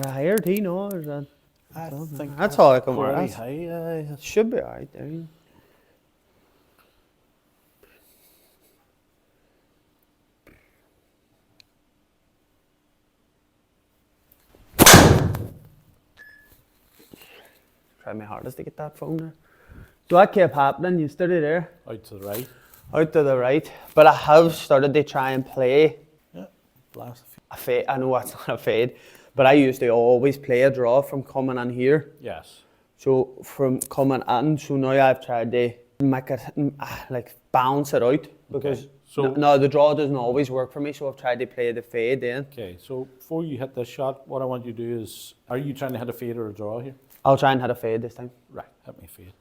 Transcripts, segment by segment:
higher tee, no? Or is that? I think That's all I can worry. pretty It high. should be alright there. You know. Try my hardest to get that phone there. So that kept happening yesterday there. Out to the right. Out to the right. But I have started to try and play Yeah, blast a few. a fade. I know that's not a fade, but I used to always play a draw from coming in here. Yes. So from coming in, so now I've tried to make it, like balance it out, because So no, the draw doesn't always work for me, so I've tried to play the fade then. Okay, so before you hit this shot, what I want you to do is, are you trying to hit a fade or a draw here? I'll try and hit a fade this time. Right, hit me a fade.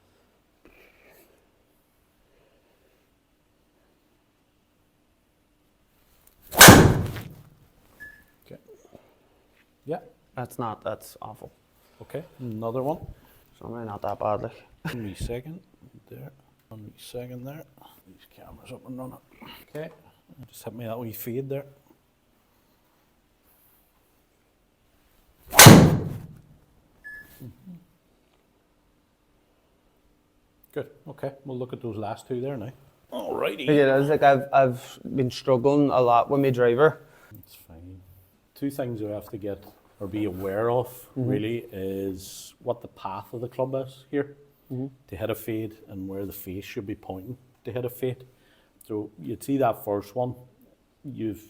Okay. Yeah. That's awful. Okay, another one. So I'm really not that bad, like. 1 wee second there. 1 wee second there. These cameras up and running. Okay, just hit me that wee fade there. Good. Okay, we'll look at those last two there now. Alrighty. Yeah, it's like I've been struggling a lot with my driver. That's fine. Two things you have to get or be aware of really is what the path of the club is here to hit a fade and where the face should be pointing to hit a fade. So you'd see that first one, you've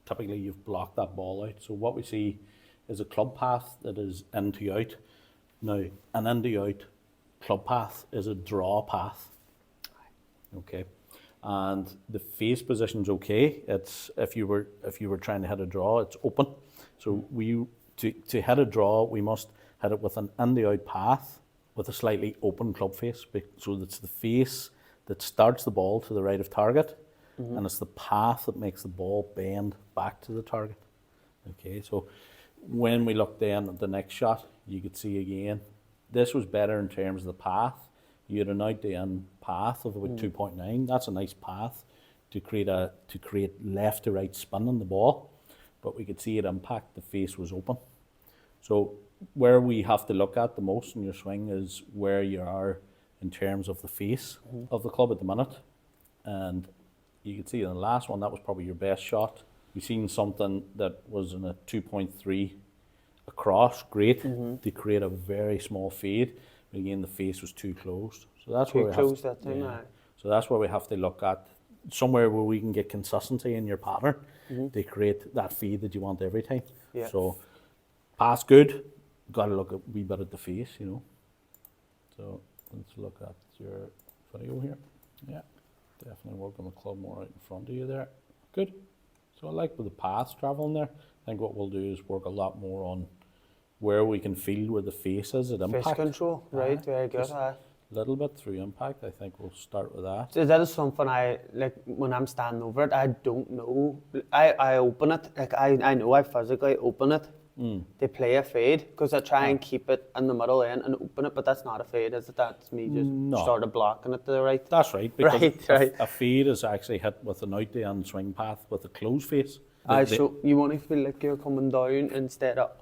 typically blocked that ball out. So what we see is a club path that is in to out. Now an in to out club path is a draw path. Okay. And the face position's okay. It's if you were trying to hit a draw, it's open. So to hit a draw, we must hit it with an in the out path with a slightly open club face. So it's the face that starts the ball to the right of target, and it's the path that makes the ball bend back to the target. Okay, so when we look then at the next shot, you could see again, this was better in terms of the path. You had an out to in path of about 2.9. That's a nice path to create left to right spin on the ball. But we could see it impact, the face was open. So where we have to look at the most in your swing is where you are in terms of the face of the club at the minute. And you can see in the last one, that was probably your best shot. We've seen something that was in a 2.3 across, great, to create a very small fade. But again, the face was too closed. So that's where we have that time, yeah. So that's where we have to look at somewhere where we can get consistency in your pattern to create that feed that you want every time. Yeah. So pass good, got to look a wee bit at the face, you know. So let's look at your video here. Yeah, definitely work on the club more right in front of you there. Good. So I like with the paths traveling there. I think what we'll do is work a lot more on where we can feel where the face is at impact. Face control, right? Very good. A little bit through impact. I think we'll start with that. So that is something I like when I'm standing over it. I don't know. I open it. Like I know I physically open it to play a fade because I try and keep it in the middle end and open it. But that's not a fade, is it? That's me just started blocking it to the right. That's right. Because right. A fade is actually hit with an out to in swing path with a closed face. So you want to feel like you're coming down instead of.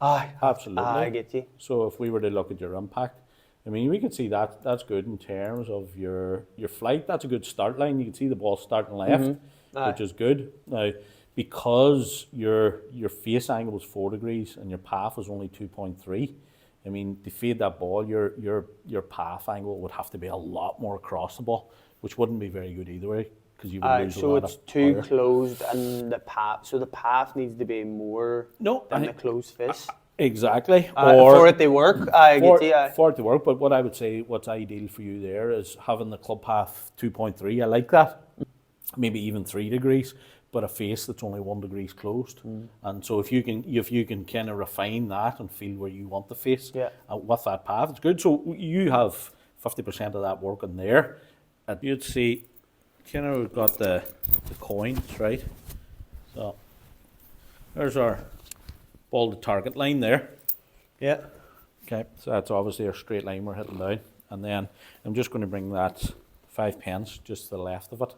Absolutely. I get you. So if we were to look at your impact, I mean, we could see that's good in terms of your flight. That's a good start line. You can see the ball starting left, which is good. Now, because your face angle was 4 degrees and your path was only 2.3, I mean, to fade that ball, your path angle would have to be a lot more across the ball, which wouldn't be very good either way. Because you would lose a lot it's of too power. closed and the path. So the path needs to be more than the closed face. Exactly. For it to work, for it to work, but what I would say, what's ideal for you there is having the club path 2.3. I like that. Maybe even 3 degrees, but a face that's only 1 degree closed. And so if you can kind of refine that and feel where you want the face with that path, it's good. So you have 50% of that working there. And you'd see, kind of we've got the coins, right? So there's our ball to target line there. Yeah. Okay, so that's obviously our straight line we're hitting down. And then I'm just going to bring that 5 pence just to the left of it.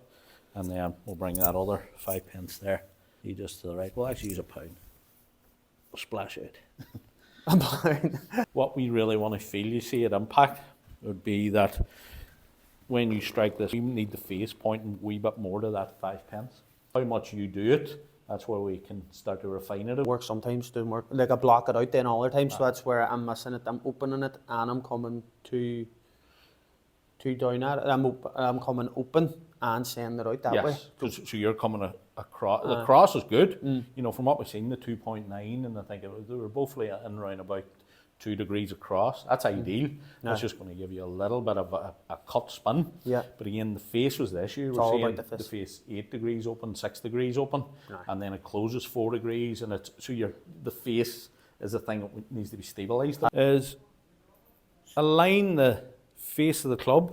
And then we'll bring that other 5 pence there. You just to the right. We'll actually use a pound. splash out. About. What we really want to feel, you see, at impact would be that when you strike this, you need the face pointing a wee bit more to that 5 pence. How much you do it, that's where we can start to refine it. Work sometimes, doing work. Like I block it out then all the time, so that's where I'm missing it. I'm opening it and I'm coming to down at it. I'm coming open and sending it out that way. Yes, so you're coming across. The cross is good. You know, from what we've seen, the 2.9, and I think they were both in around about 2 degrees across. That's ideal. That's just going to give you a little bit of a cut spin. Yeah. But again, the face was the issue. We're seeing about the face 8 degrees open, 6 degrees open, and then it closes 4 degrees, and the face is the thing that needs to be stabilised. Is align the face of the club.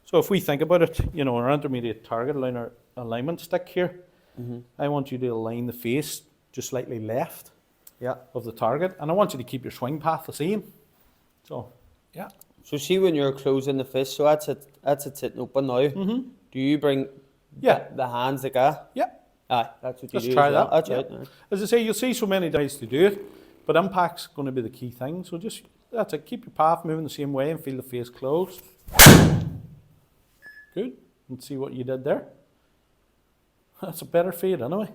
So if we think about it, you know, our intermediate target line, our alignment stick here, I want you to align the face just slightly left of the target, and I want you to keep your swing path the same. So, yeah. So see when you're closing the fist, so that's it sitting open now. Do you bring the hands like that? Yeah. Aye, that's what you Let's do. try as well. that. That's Yeah. it. As I say, you'll see so many ways to do it, but impact's going to be the key thing. So just, that's it. Keep your path moving the same way and feel the face closed. Good. And see what you did there. That's a better fade anyway.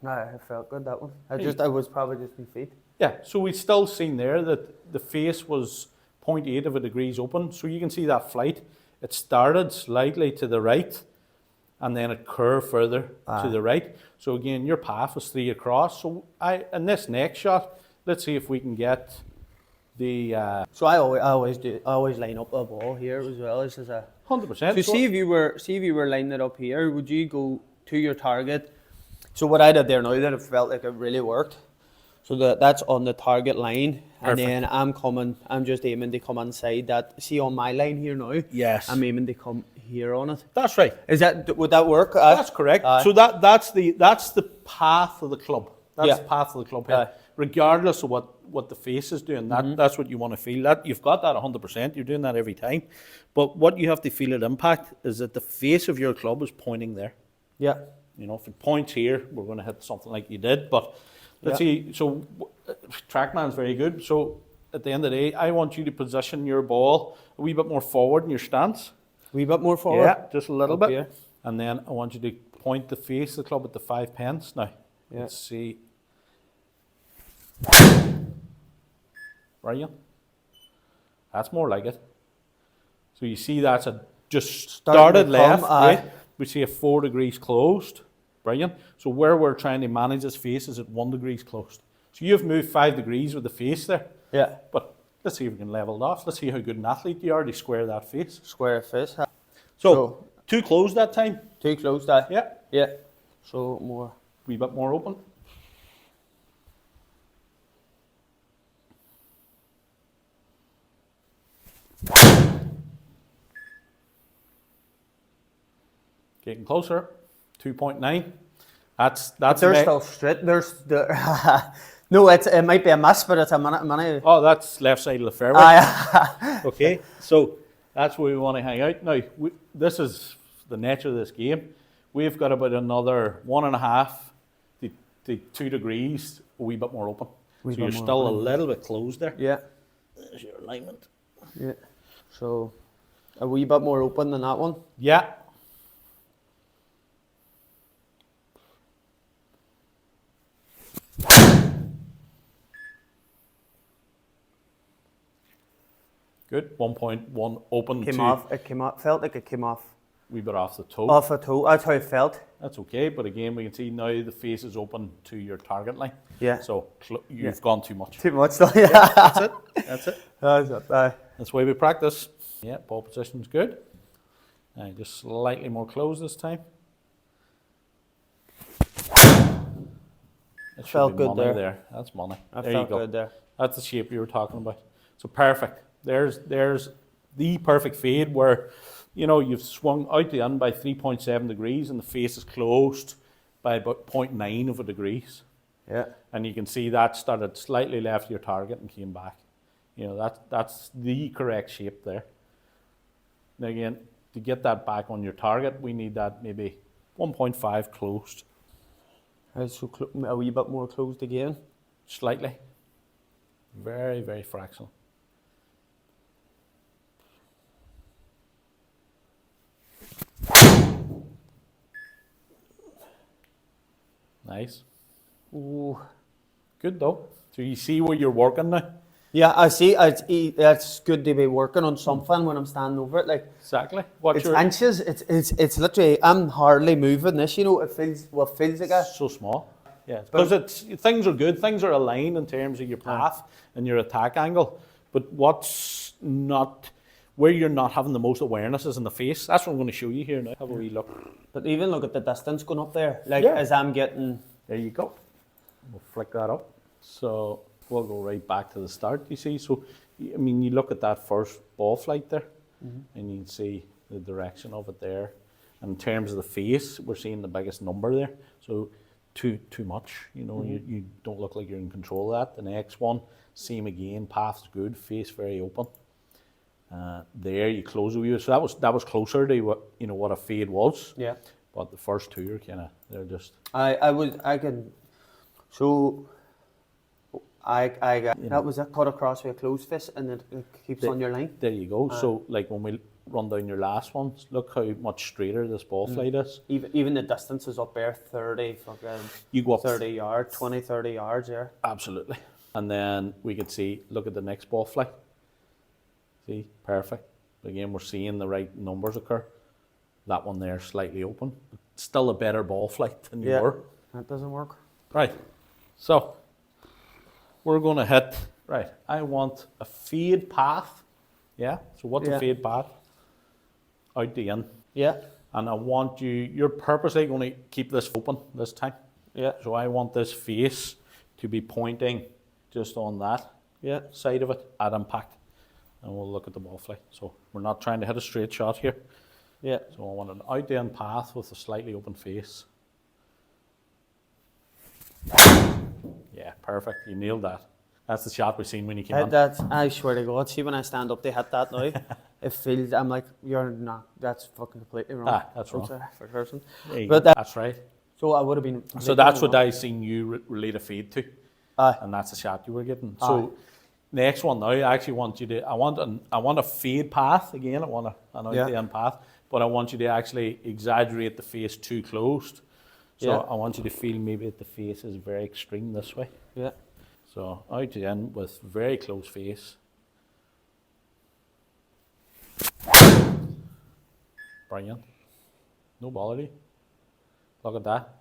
No, it felt good, that one. I was probably just my feet. Yeah, so we still seen there that the face was 0.8 of a degrees open. So you can see that flight. It started slightly to the right and then it curved further to the right. So again, your path was 3 across. So in this next shot, let's see if we can get the... So I always line up a ball here as well. This is a 100%. So see if you were lining it up here, would you go to your target? So what I did there now, that it felt like it really worked. So that's on the target line, and then I'm just aiming to come inside that. See on my line here now. Yes. I'm aiming to come here on it. That's right. Would that work? That's correct. So that's the path of the club. That's the path of the club head. Regardless of what the face is doing, that's what you want to feel. That you've got that 100%. You're doing that every time. But what you have to feel at impact is that the face of your club is pointing there. Yeah. You know, if it points here, we're going to hit something like you did. But let's see. So TrackMan's very good. So at the end of the day, I want you to position your ball a wee bit more forward in your stance. A wee bit more forward? Yeah, just a little bit. Here. And then I want you to point the face of the club at the 5 pence. Now, let's see. Brilliant. That's more like it. So you see that's just started left, right? We see a 4 degrees closed. Brilliant. So where we're trying to manage this face is at 1 degrees closed. So you've moved 5 degrees with the face there. Yeah. But let's see if we can level it off. Let's see how good an athlete you are to square that face. Square face. So 2 closed that time. 2 closed that. Yeah. Yeah. So more. Wee bit more open. Getting closer. 2.9. That's They're still straight. There's the no. It might be a miss, but it's a minute. Oh, that's left side of the fairway. Okay, so that's where we want to hang out. Now, this is the nature of this game. We've got about another 1.5 to 2 degrees, a wee bit more open. So you're still a little bit closed there. Yeah. There's your alignment. Yeah. So a wee bit more open than that one. Yeah. Good. 1.1 open. Came off. It came off. Felt like it came off. Wee bit off the toe. Off a toe. That's how it felt. That's okay, but again, we can see now the face is open to your target line. Yeah. So you've gone too much. Too much. Though. Yeah. That's it. That's it. That's it. That's the way we practice. Yeah, ball position's good. Just slightly more close this time. It felt good money there. That's money. I there felt you go. good there. That's the shape you were talking about. So perfect. There's the perfect fade where, you know, you've swung out the end by 3.7 degrees and the face is closed by about 0.9 of a degrees. Yeah. And you can see that started slightly left your target and came back. You know, that's the correct shape there. Now again, to get that back on your target, we need that maybe 1.5 closed. So a wee bit more closed again. slightly. Very, very fractional. Nice. Ooh. Good though. So you see where you're working now? Yeah, I see. It's good to be working on something when I'm standing over it. Like Exactly. What's it's your inches. It's literally. I'm hardly moving this. You know, it feels like a. so small? Yeah, because things are good. Things are aligned in terms of your path and your attack angle. But what's not where you're not having the most awareness is in the face. That's what I'm going to show you here now. Have a wee look. But even look at the distance going up there. Like Yeah. as I'm getting. There you go. We'll flick that up. So we'll go right back to the start, you see. So, I mean, you look at that first ball flight there, and you can see the direction of it there. And in terms of the face, we're seeing the biggest number there. So too much, you know, you don't look like you're in control of that. The next one, same again, path's good, face very open. There you close a wee bit. So that was closer to what, you know, what a fade was. Yeah. But the first two are kind of, they're just... I can. So. I got that was it cut across with a closed fist and it keeps on your line. There you go. So like when we run down your last ones, look how much straighter this ball flight is. Even the distance is up there, 30 fucking You go up 30 yards, 20, 30 yards there. Absolutely. And then we could see, look at the next ball flight. See, perfect. Again, we're seeing the right numbers occur. That one there slightly open. Still a better ball flight than you were. That doesn't work. Right. So we're going to hit, right, I want a fade path. Yeah, so what's a fade path? Out the end. Yeah. And I want you're purposely going to keep this open this time. Yeah. So I want this face to be pointing just on that side of it at impact. And we'll look at the ball flight. So we're not trying to hit a straight shot here. Yeah. So I want an out the end path with a slightly open face. Yeah, perfect. You nailed that. That's the shot we've seen when you came on. I swear to God, see when I stand up to hit that now, it feels, I'm like, you're not, that's fucking completely wrong. That's wrong. For person. But that's right. So I would have been. So that's what I seen you relate a fade to. Aye. And that's the shot you were getting. So next one now, I actually want you to, I want a fade path again. I want an out the end path, but I want you to actually exaggerate the face too closed. So I want you to feel maybe that the face is very extreme this way. Yeah. So out the end with very close face. Brilliant. No bother. Look at that.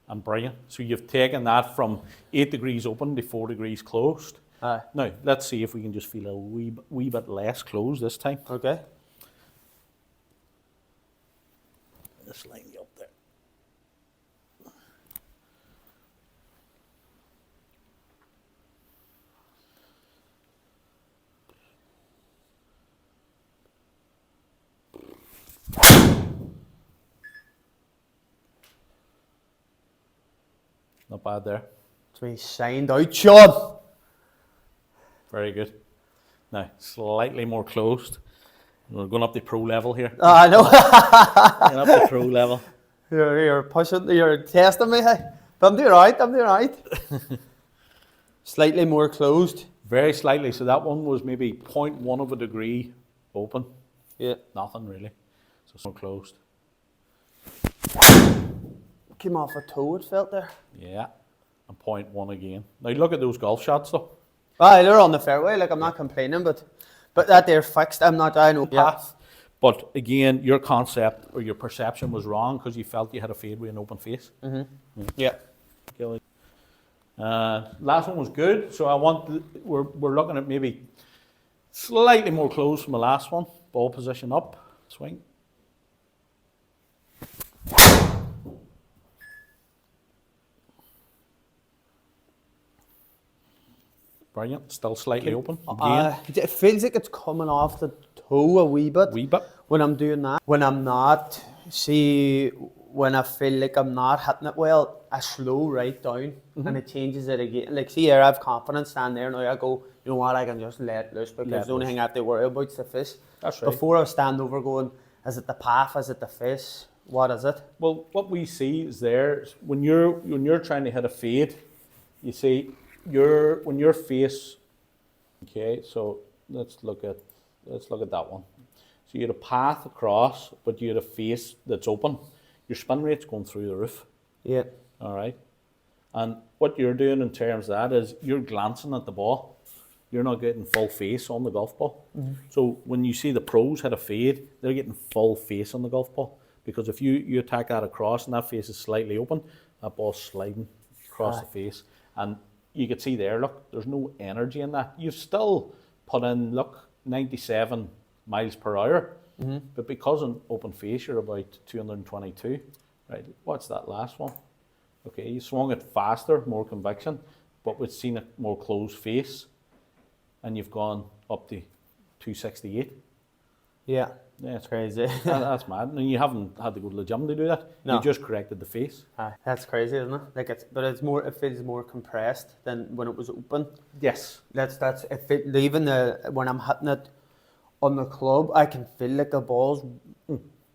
And brilliant. So you've taken that from 8 degrees open to 4 degrees closed. Aye. Now, let's see if we can just feel a wee bit less closed this time. Okay. Just line you up there. Not bad there. It's me signed out, Sean. Very good. Now, slightly more closed. We're going up to pro level here. I know. Going up to pro level. You're pushing, you're testing me. Hey. But I'm doing right. Slightly more closed. Very slightly. So that one was maybe 0.1 of a degree open. Yeah. Nothing really. So it's more closed. Came off a toe, it felt there. Yeah. And 0.1 again. Now look at those golf shots though. Aye, they're on the fairway, like I'm not complaining, but that they're fixed. I know. Path. But again, your concept or your perception was wrong because you felt you had a fade with an open face. Mm-hmm. Yeah. Last one was good. So we're looking at maybe slightly more close from the last one. Ball position up, swing. Brilliant. Still slightly open. Again. It feels like it's coming off the toe a wee bit. When I'm doing that. When I'm not, when I feel like I'm not hitting it well, I slow right down and it changes it again. Like, see here, I have confidence standing there now. I go, you know what, I can just let it loose because the only thing I have to worry about is the fish. That's right. Before I was standing over going, is it the path, is it the fish? What is it? Well, what we see is when you're trying to hit a fade, you see when your face, okay, so let's look at that one. So you had a path across, but you had a face that's open. Your spin rate's going through the roof. Yeah. All right. And what you're doing in terms of that is you're glancing at the ball. You're not getting full face on the golf ball. So when you see the pros hit a fade, they're getting full face on the golf ball. Because if you attack that across and that face is slightly open, that ball's sliding across the face. And you can see there, look, there's no energy in that. You've still put in, look, 97 miles per hour. But because in open face, you're about 222. Right, what's that last one? Okay, you swung it faster, more conviction, but we've seen a more closed face. And you've gone up to 268. Yeah. Yeah, it's Crazy. that's mad. And you haven't had to go to the gym to do that. No. You just corrected the face. Aye, that's crazy, isn't it? Like it feels more compressed than when it was open. Yes. That's even when I'm hitting it on the club, I can feel like the ball's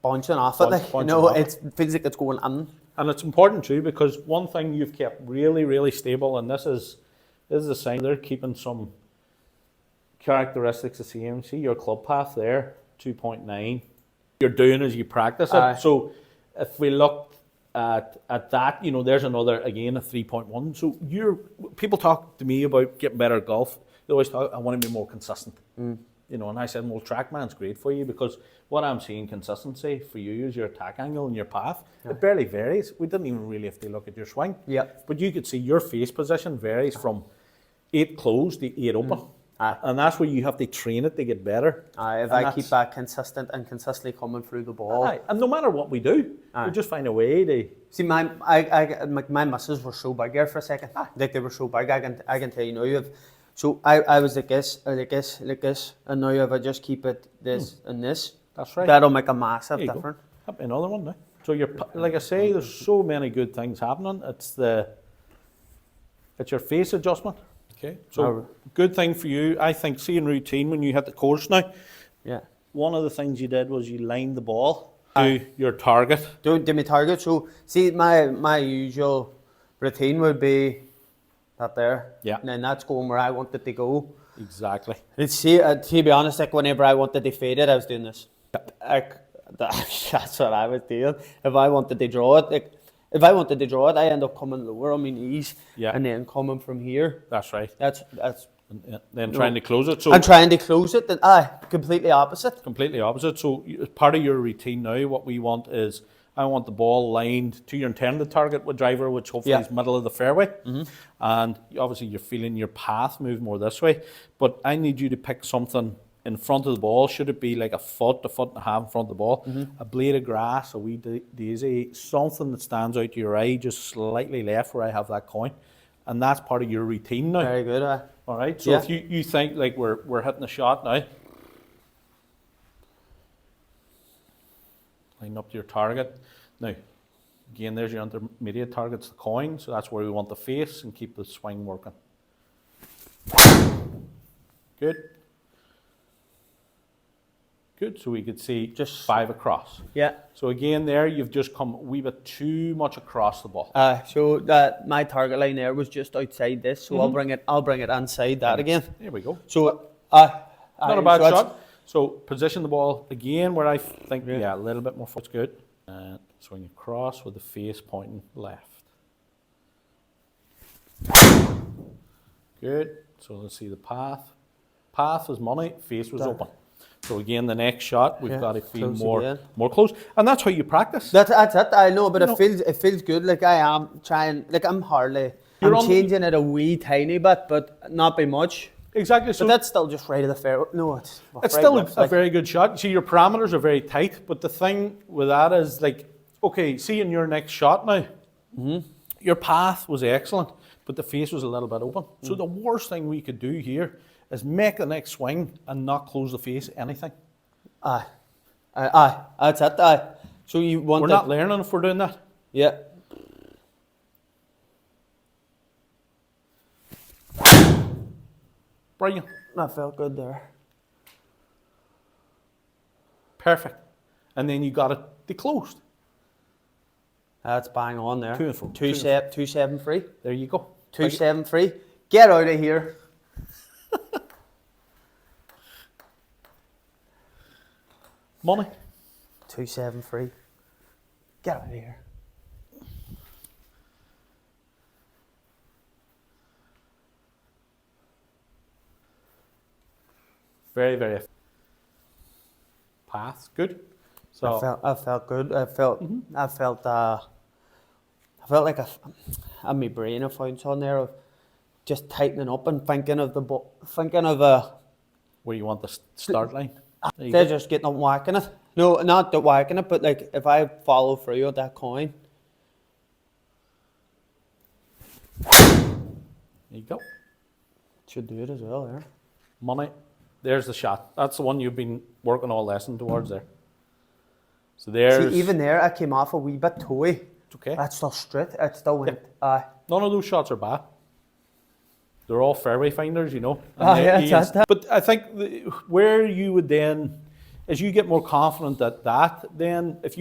bouncing off it. Like, Bouncing off it feels like it's going in. And it's important too, because one thing you've kept really, really stable, and this is a sign they're keeping some characteristics the same. See your club path there, 2.9. You're doing as you practice it. So if we look at that, there's another, again, a 3.1. So people talk to me about getting better at golf. They always talk, I want to be more consistent. And I said, well, TrackMan's great for you, because what I'm seeing consistency for you is your attack angle and your path. It barely varies. We didn't even really have to look at your swing. Yeah. But you could see your face position varies from 8 closed to 8 open. And that's where you have to train it to get better. If I keep that consistent and consistently coming through the ball. And no matter what we do, we just find a way to... See, my muscles were so big there for a second. Like they were so big, I can tell you now. So I was like this, and now if I just keep it this and this, that's right. That'll make a massive difference. Have another one now. So like I say, there's so many good things happening. It's your face adjustment. Okay. So good thing for you, I think. See in routine when you hit the course now. Yeah. One of the things you did was you lined the ball to your target. Do my target. So see, my usual routine would be that there. Yeah. And then that's going where I wanted to go. Exactly. And see, to be honest, like whenever I wanted to fade it, I was doing this. That's what I was doing. If I wanted to draw it, I end up coming lower on my knees, and then coming from here. That's right. That's. And then trying to close it. So and trying to close it, then completely opposite. Completely opposite. So as part of your routine now, what we want is, I want the ball lined to your intended target with driver, which hopefully is middle of the fairway. And obviously you're feeling your path move more this way. But I need you to pick something in front of the ball. Should it be like a foot and a half in front of the ball? A blade of grass, a wee daisy, something that stands out to your eye, just slightly left where I have that coin. And that's part of your routine now. Very good. All right. So if you think like we're hitting a shot now, line up to your target. Now, again, there's your intermediate target's the coin, so that's where we want the face and keep the swing working. Good. Good, so we could see just 5 across. Yeah. So again there, you've just come a wee bit too much across the ball. So my target line there was just outside this, so I'll bring it inside that again. There we go. So, not a bad shot. So position the ball again where I think, a little bit more foot's good. And swing across with the face pointing left. Good, so let's see the path. Path was money, face was open. So again, the next shot, we've got to feel more close, and that's how you practice. That's it. I know, but it feels good. Like I am trying. Like I'm changing it a wee tiny bit, but not by much. Exactly. So but that's still just right of the fairway. No, it's still a very good shot. See, your parameters are very tight, but the thing with that is like, okay, see in your next shot now, your path was excellent, but the face was a little bit open. So the worst thing we could do here is make the next swing and not close the face anything. That's it. So you want? We're not learning if we're doing that. Yeah. Brilliant. That felt good there. Perfect. And then you got it declosed. That's bang on there. 2 and 4. 2-7-3. There you go. 2-7-3. Get out of here. Money. 273. Get out of here. Very, very path. Good. So I felt good. I felt like my brain I found on there of just tightening up and thinking of where you want the start line. There you they're go. just getting up and whacking it. No, not the whacking it, but like if I follow through with that coin. There you go. Should do it as well, yeah. Money. There's the shot. That's the one you've been working all lesson towards there. So there's... See, even there, I came off a wee bit toey. It's okay. That's still straight. It still went. None of those shots are bad. They're all fairway finders, you know. That's that. But I think where you would then, as you get more confident at that, then if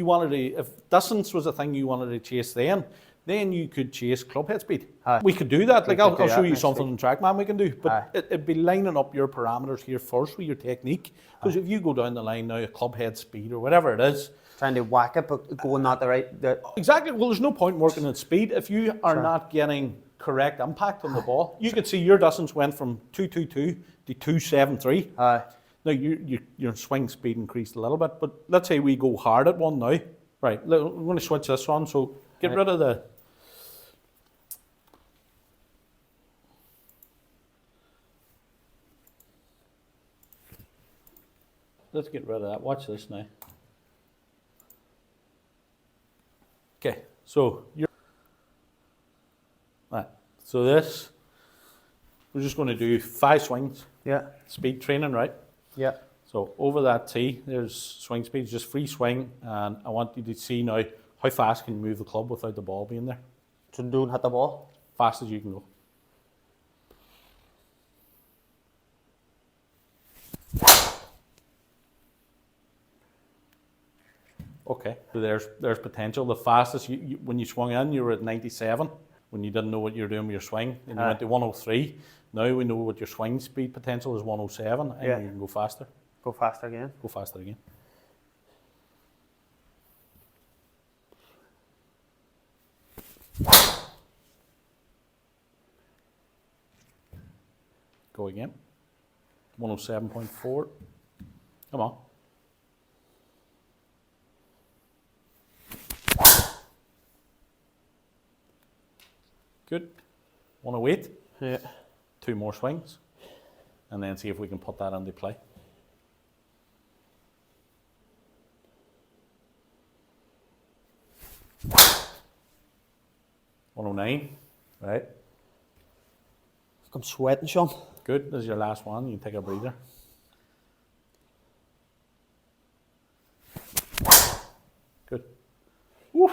distance was a thing you wanted to chase then you could chase clubhead speed. We could do that. Like I'll show you something in TrackMan we can do. But it'd be lining up your parameters here first with your technique. Because if you go down the line now, a clubhead speed or whatever it is, trying to whack it, but going not the right. Exactly. Well, there's no point working at speed if you are not getting correct impact on the ball. You could see your distance went from 222 to 273. Now your swing speed increased a little bit, but let's say we go hard at one now. Right, we're going to switch this on. So get rid of the. Let's get rid of that. Watch this now. Okay, so so this, we're just going to do 5 swings. Yeah. Speed training, right? Yeah. So over that tee, there's swing speed, just free swing, and I want you to see now how fast can you move the club without the ball being there. So don't hit the ball. Fast as you can go. Okay, so there's potential. The fastest, when you swung in, you were at 97, when you didn't know what you were doing with your swing, and you went to 103. Now we know what your swing speed potential is 107, and you can go faster. Go faster again. Go faster again. Go again. 107.4. Come on. Good. 108. Yeah. 2 more swings. And then see if we can put that into play. $109. Right. I'm sweating, Sean. Good. This is your last one. You can take a breather. Good. Woo.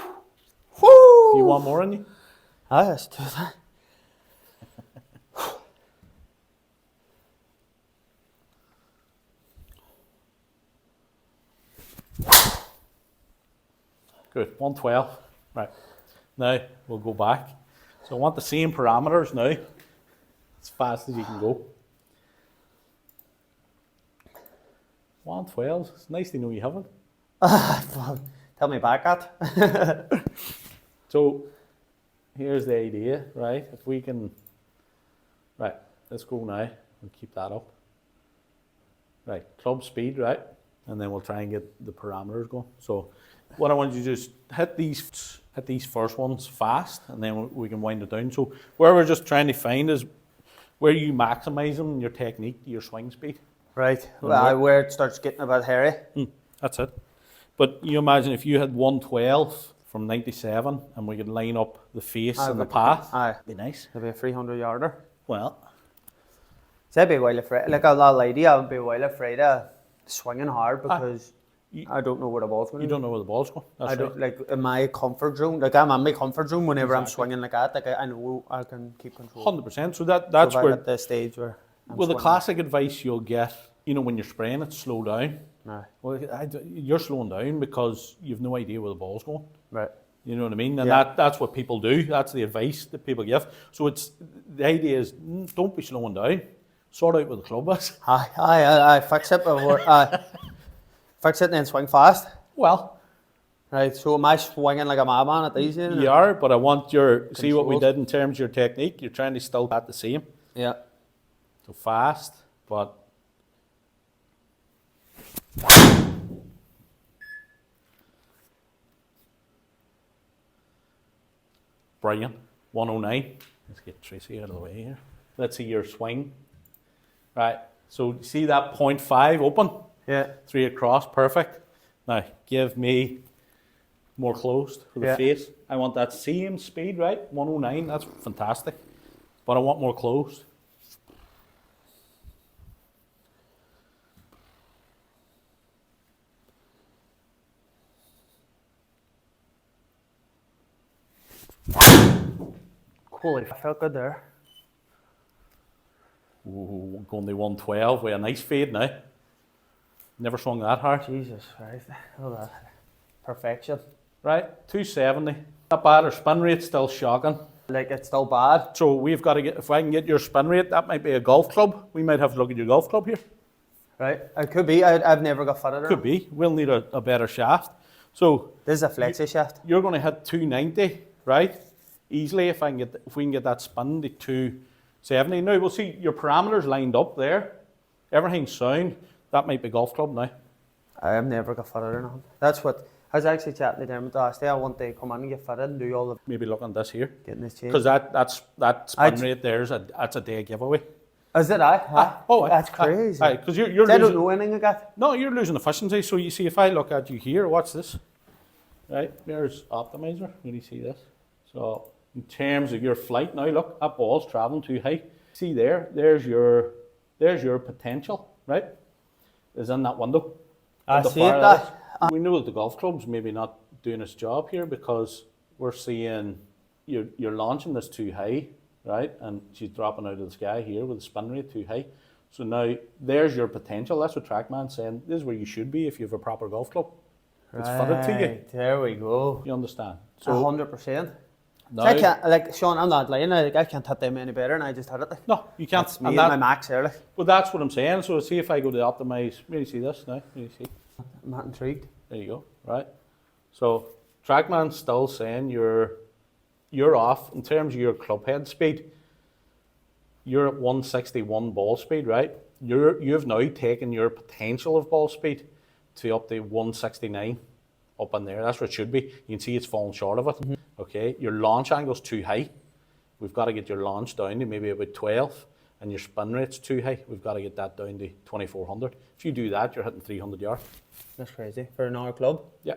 Woo! Do you want more in you? Let's do that. Good. 112. Right. Now we'll go back. So I want the same parameters now, as fast as you can go. 112. It's nice to know you haven't. Tell me back at. So here's the idea, right? If we can, right, let's go now and keep that up. Right, club speed, right? And then we'll try and get the parameters going. So what I want you to do is hit these first ones fast, and then we can wind it down. So where we're just trying to find is where you maximising your technique, your swing speed. Right, where it starts getting a bit hairy. That's it. But you imagine if you had 112 from 97 and we could line up the face and the path, it'd be nice. It'd be a 300-yarder. Well, so I'd be well afraid, like a lady, I would be well afraid of swinging hard because I don't know where the ball's going. You don't know where the ball's going. That's I don't, like in my comfort zone, like I'm in my comfort zone whenever I'm swinging like that, like I know I can keep control. 100%. So that's where at the stage where well, the classic advice you'll get, you know, when you're spraying it, slow down. No. Well, you're slowing down because you've no idea where the ball's going. Right. You know what I mean? And Yeah. that's what people do. That's the advice that people give. So the idea is don't be slowing down. Sort out with the club is. Aye, fix it before, fix it and then swing fast. Well, Right, so am I swinging like a madman at these? you are, but I want see what we Controls. did in terms of your technique. You're trying to still bat the same. Yeah. So fast, but brilliant. 109. Let's get Tracy out of the way here. Let's see your swing. Right. So see that 0.5 open? Yeah. 3 across, perfect. Now give me more closed for the Yeah. face. I want that same speed, right? 109, that's fantastic. But I want more closed. Holy, I felt good there. Ooh, going to 112 with a nice fade now. Never swung that hard. Jesus Christ. Oh, that. Perfection. Right, 270. Not bad, our spin rate's still shocking. Like, it's still bad. So we've got to get, if I can get your spin rate, that might be a golf club. We might have to look at your golf club here. Right? It could be. I've never got fitted. Could be. We'll need a better shaft. So This is a flexi shaft. you're going to hit 290, right? Easily if we can get that spin to 270. Now we'll see your parameters lined up there. Everything's sound. That might be golf club now. I have never got fitted or nothing. That's what I was actually chatting to Dermot last day. I want to come in and get fitted and do all the Maybe look on this here. getting this changed. Because that spin rate there's that's a day giveaway. Is it I? Oh, That's crazy. Because you're I don't losing. know anything like that. No, you're losing efficiency. So you see, if I look at you here, watch this. Right, there's optimizer. Can you see this? So in terms of your flight, now look, that ball's traveling too high. See there's your potential, right? Is in that window. I On the see far it, left. that. We know that the golf club's maybe not doing its job here because we're seeing you're launching this too high, right? And she's dropping out of the sky here with the spin rate too high. So now there's your potential. That's what Trackman's saying. This is where you should be if you have a proper golf club. It's fitted to you. Right, there we go. You understand? 100%. now, I can't, like, Sean, I'm not lying. Like, I can't hit them any better, and I just hit it. Like. no, you can't. That's me and at that- my max there. Like. Well, that's what I'm saying. So see if I go to optimize. Maybe see this now. Maybe see. I'm not intrigued. There you go. Right. So Trackman's still saying you're off in terms of your club head speed. You're at 161 ball speed, right? You've now taken your potential of ball speed to up to 169 up in there. That's where it should be. You can see it's falling short of it. Mm-hmm. Okay, your launch angle's too high. We've got to get your launch down to maybe about 12, and your spin rate's too high. We've got to get that down to 2400. If you do that, you're hitting 300 yards. That's crazy for another club. Yeah.